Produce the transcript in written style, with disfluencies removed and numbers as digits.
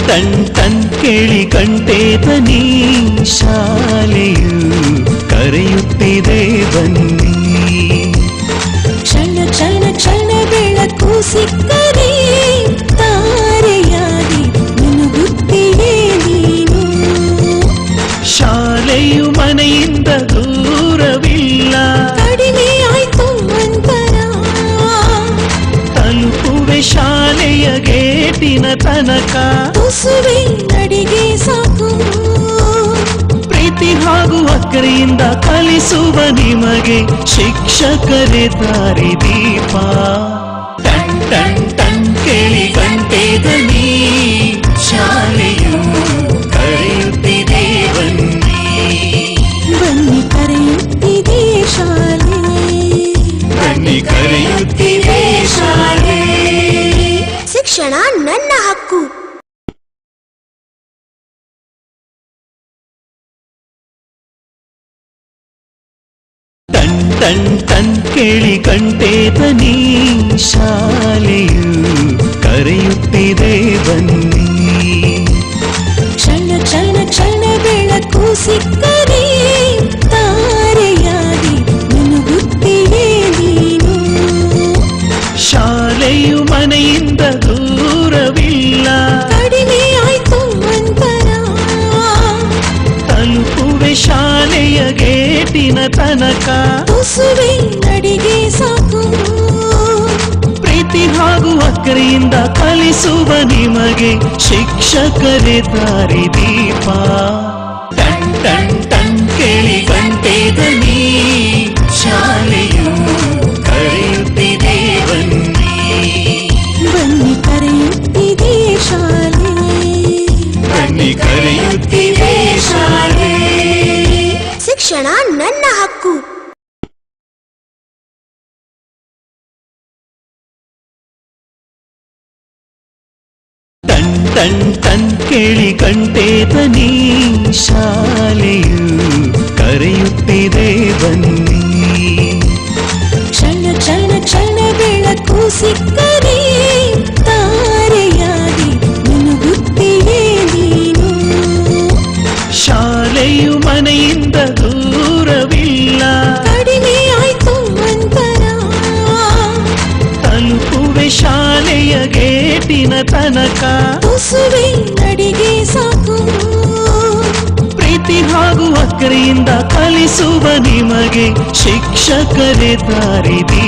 Ton ton ಕೇಳಿ ಗಂಟೆ ಧ್ವನಿ ಶಾಲೆಯು ಕರೆಯುತ್ತಿದೆ ಬನ್ನಿ. ಕ್ಷಣ ಕ್ಷಣ ಕ್ಷಣ ಬೆಳಕು ಸಿಕ್ಕರೆ ತಾರೆಯಾಗಿ ಮುನುಗುತ್ತೀಯೇ ನೀನು. ಶಾಲೆಯು ಮನೆಯಿಂದ ದೂರವಿಲ್ಲ, ಕಡಿಮೆ ಆಯ್ತು ಅಂತರ. ತಲುಪುವೆ ಶಾಲೆಯ ಗೇಟಿನ ತನಕ, ತುಸುವೆ ನಡಿಗೆ ಸಾಕು. ಪ್ರೀತಿ ಹಾಗೂ ಅಕ್ಕರೆಯಿಂದ ಕಲಿಸುವ ನಿಮಗೆ ಶಿಕ್ಷಕರೇ ದಾರಿ ದೀಪ. ಟನ್ ಟನ್ ಟನ್ ಕೇಳಿ ಗಂಟೆ ಧ್ವನಿ ಶಾಲೆಯು ಕರೆಯುತ್ತಿದೆ ಬನ್ನಿ. ಬನ್ನಿ ಕರೆಯುತ್ತಿದೆ ಶಾಲೆ, ಬನ್ನಿ ಕರೆಯುತ್ತಿದೆ ಶಾಲೆ. ಶಿಕ್ಷಣ ನನ್ನ ಹಕ್ಕು. ಟನ್ ಟನ್ ಟನ್ ಕೇಳಿ ಗಂಟೆ ಧ್ವನಿ ಶಾಲೆಯು ಕರೆಯುತ್ತಿದೆ ಬನ್ನಿ. ಕ್ಷಣ ಕ್ಷಣ ಕ್ಷಣ ಬೆಳಕು ಸಿಕ್ಕರೆ ತಾರೆಯಾಗಿ ಮುನುಗುತ್ತೀಯೇ ನೀನು. ಶಾಲೆಯು ಮನೆಯಿಂದ ದೂರವಿಲ್ಲ, ಕಡಿಮೆ ಆಯ್ತು ಅಂತರ. ತಲುಪುವೆ ಶಾಲೆಯ ಗೇಟಿನ ತನಕ, ತುಸುವೆ ನಡಿಗೆ ಸಾಕು. ಪ್ರೀತಿ ಹಾಗೂ ಅಕ್ಕರೆಯಿಂದ ಕಲಿಸುವ ನಿಮಗೆ ಶಿಕ್ಷಕರೇ ದಾರಿ ದೀಪ. ಟನ್ ಟನ್ ಟನ್ ಕೇಳಿ ಗಂಟೆ ಧ್ವನಿ ಶಾಲೆಯು ಕರೆಯುತ್ತಿದೆ ಬನ್ನಿ. ಬನ್ನಿ ಕರೆಯುತ್ತಿದೆ ಶಾಲೆ, ಬನ್ನಿ ಕರೆಯುತ್ತಿದೆ ಶಾಲೆ. ಶಿಕ್ಷಣ ನನ್ನ ಹಕ್ಕು. ಟನ್ ಟನ್ ಟನ್ ಕೇಳಿ ಗಂಟೆ ಧ್ವನಿ ಶಾಲೆಯು ಕರೆಯುತ್ತಿದೆ ಬನ್ನಿ. ಕ್ಷಣ ಕ್ಷಣ ಕ್ಷಣ ಬೆಳಕು ಸಿಕ್ಕರೆ ತಾರೆಯಾಗಿ ಮುನುಗುತ್ತೀಯೇ ನೀನು. ಶಾಲೆಯು ಮನೆಯಿಂದ ದೂರವಿಲ್ಲ, ಕಡಿಮೆ ಆಯ್ತು ಅಂತರ. ತಲುಪುವೆ ಶಾಲೆಯ ಗೇಟಿನ ತನಕ, ತುಸುವೆ ನಡಿಗೆ ಸಾಕು. ಪ್ರೀತಿ ಹಾಗೂ ಅಕ್ಕರೆಯಿಂದ ಕಲಿಸುವ ನಿಮಗೆ ಶಿಕ್ಷಕರೇ ದಾರಿ ದೀಪ.